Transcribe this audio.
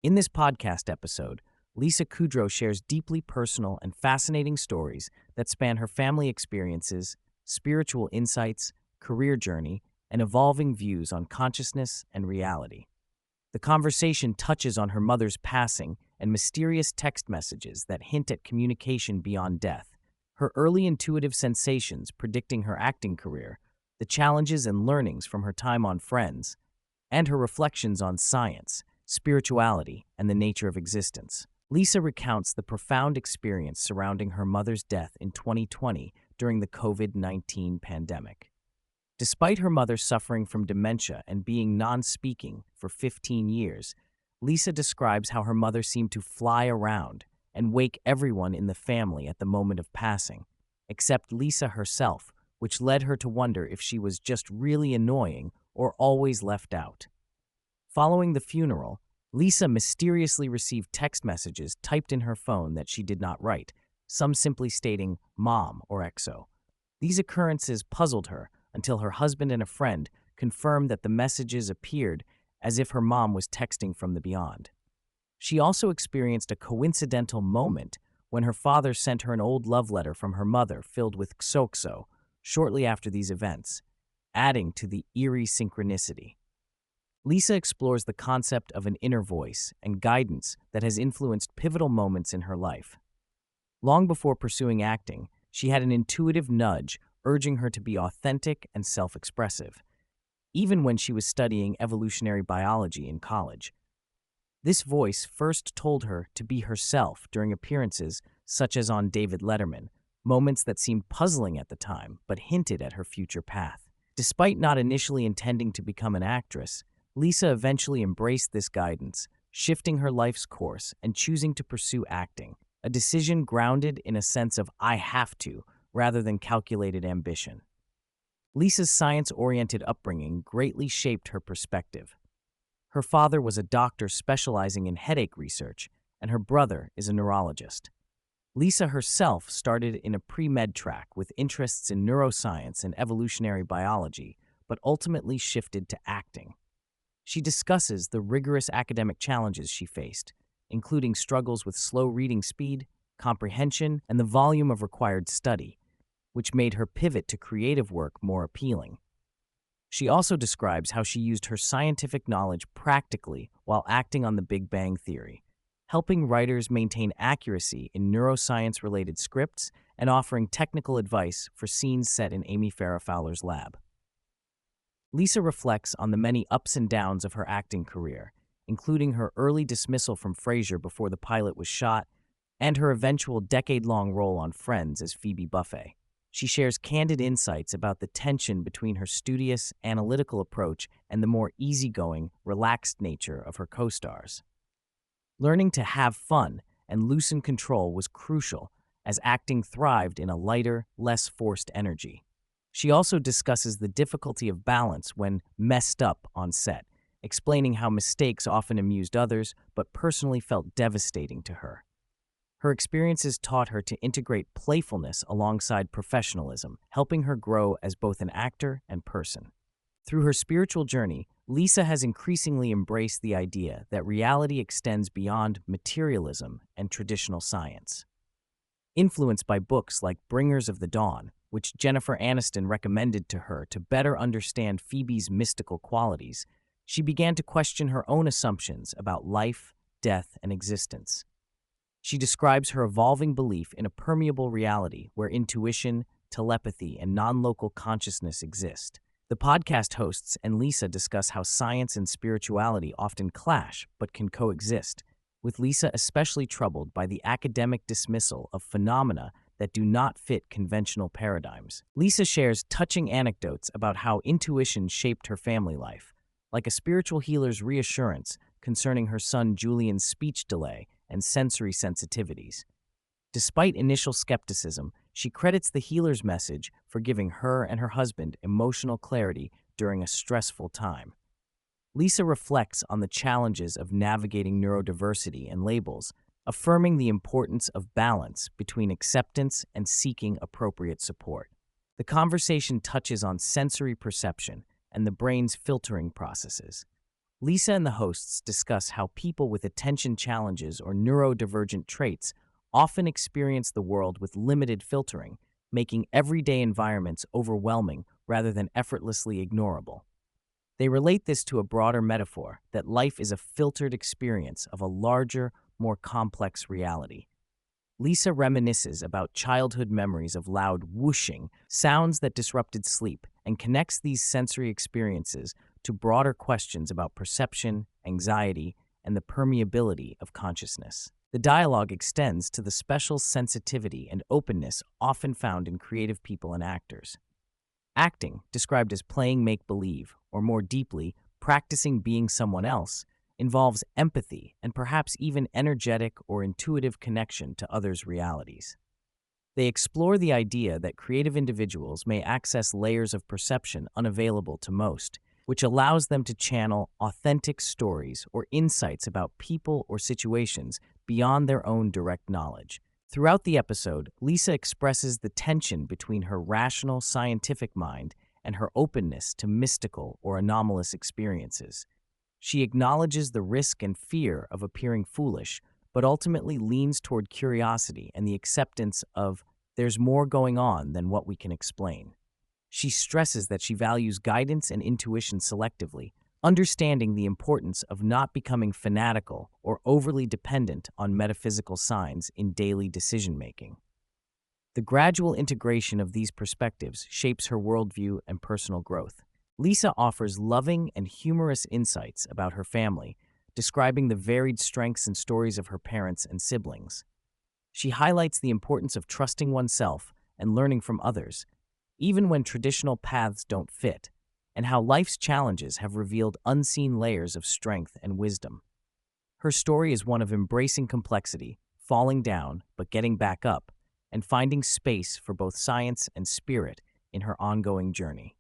In this podcast episode, Lisa Kudrow shares deeply personal and fascinating stories that span her family experiences, spiritual insights, career journey, and evolving views on consciousness and reality. The conversation touches on her mother's passing and mysterious text messages that hint at communication beyond death, her early intuitive sensations predicting her acting career, the challenges and learnings from her time on Friends, and her reflections on science, spirituality, and the nature of existence. Lisa recounts the profound experience surrounding her mother's death in 2020 during the COVID-19 pandemic. Despite her mother suffering from dementia and being non-speaking for 15 years, Lisa describes how her mother seemed to fly around and wake everyone in the family at the moment of passing, except Lisa herself, which led her to wonder if she was just really annoying or always left out. Following the funeral, Lisa mysteriously received text messages typed in her phone that she did not write, some simply stating "Mom" or "XO." These occurrences puzzled her until her husband and a friend confirmed that the messages appeared as if her mom was texting from the beyond. She also experienced a coincidental moment when her father sent her an old love letter from her mother filled with "XOXO" shortly after these events, adding to the eerie synchronicity. Lisa explores the concept of an inner voice and guidance that has influenced pivotal moments in her life. Long before pursuing acting, she had an intuitive nudge urging her to be authentic and self-expressive, even when she was studying evolutionary biology in college. This voice first told her to be herself during appearances such as on David Letterman, moments that seemed puzzling at the time but hinted at her future path. Despite not initially intending to become an actress, Lisa eventually embraced this guidance, shifting her life's course and choosing to pursue acting, a decision grounded in a sense of "I have to" rather than calculated ambition. Lisa's science-oriented upbringing greatly shaped her perspective. Her father was a doctor specializing in headache research, and her brother is a neurologist. Lisa herself started in a pre-med track with interests in neuroscience and evolutionary biology, but ultimately shifted to acting. She discusses the rigorous academic challenges she faced, including struggles with slow reading speed, comprehension, and the volume of required study, which made her pivot to creative work more appealing. She also describes how she used her scientific knowledge practically while acting on The Big Bang Theory, helping writers maintain accuracy in neuroscience-related scripts and offering technical advice for scenes set in Amy Farrah Fowler's lab. Lisa reflects on the many ups and downs of her acting career, including her early dismissal from Frasier before the pilot was shot, and her eventual decade-long role on Friends as Phoebe Buffay. She shares candid insights about the tension between her studious, analytical approach and the more easygoing, relaxed nature of her co-stars. Learning to have fun and loosen control was crucial, as acting thrived in a lighter, less forced energy. She also discusses the difficulty of balance when messed up on set, explaining how mistakes often amused others but personally felt devastating to her. Her experiences taught her to integrate playfulness alongside professionalism, helping her grow as both an actor and person. Through her spiritual journey, Lisa has increasingly embraced the idea that reality extends beyond materialism and traditional science. Influenced by books like Bringers of the Dawn, which Jennifer Aniston recommended to her to better understand Phoebe's mystical qualities, she began to question her own assumptions about life, death, and existence. She describes her evolving belief in a permeable reality where intuition, telepathy, and non-local consciousness exist. The podcast hosts and Lisa discuss how science and spirituality often clash but can coexist, with Lisa especially troubled by the academic dismissal of phenomena that do not fit conventional paradigms. Lisa shares touching anecdotes about how intuition shaped her family life, like a spiritual healer's reassurance concerning her son Julian's speech delay and sensory sensitivities. Despite initial skepticism, she credits the healer's message for giving her and her husband emotional clarity during a stressful time. Lisa reflects on the challenges of navigating neurodiversity and labels, affirming the importance of balance between acceptance and seeking appropriate support. The conversation touches on sensory perception and the brain's filtering processes, Lisa and the hosts discuss how people with attention challenges or neurodivergent traits often experience the world with limited filtering, making everyday environments overwhelming rather than effortlessly ignorable. They relate this to a broader metaphor that life is a filtered experience of a larger, more complex reality. Lisa reminisces about childhood memories of loud whooshing, sounds that disrupted sleep, and connects these sensory experiences to broader questions about perception, anxiety, and the permeability of consciousness. The dialogue extends to the special sensitivity and openness often found in creative people and actors. Acting, described as playing make-believe, or more deeply, practicing being someone else, involves empathy and perhaps even energetic or intuitive connection to others' realities. They explore the idea that creative individuals may access layers of perception unavailable to most, which allows them to channel authentic stories or insights about people or situations beyond their own direct knowledge. Throughout the episode, Lisa expresses the tension between her rational, scientific mind and her openness to mystical or anomalous experiences. She acknowledges the risk and fear of appearing foolish, but ultimately leans toward curiosity and the acceptance of there's more going on than what we can explain. She stresses that she values guidance and intuition selectively, understanding the importance of not becoming fanatical or overly dependent on metaphysical signs in daily decision-making. The gradual integration of these perspectives shapes her worldview and personal growth. Lisa offers loving and humorous insights about her family, describing the varied strengths and stories of her parents and siblings. She highlights the importance of trusting oneself and learning from others, even when traditional paths don't fit, and how life's challenges have revealed unseen layers of strength and wisdom. Her story is one of embracing complexity, falling down but getting back up, and finding space for both science and spirit in her ongoing journey.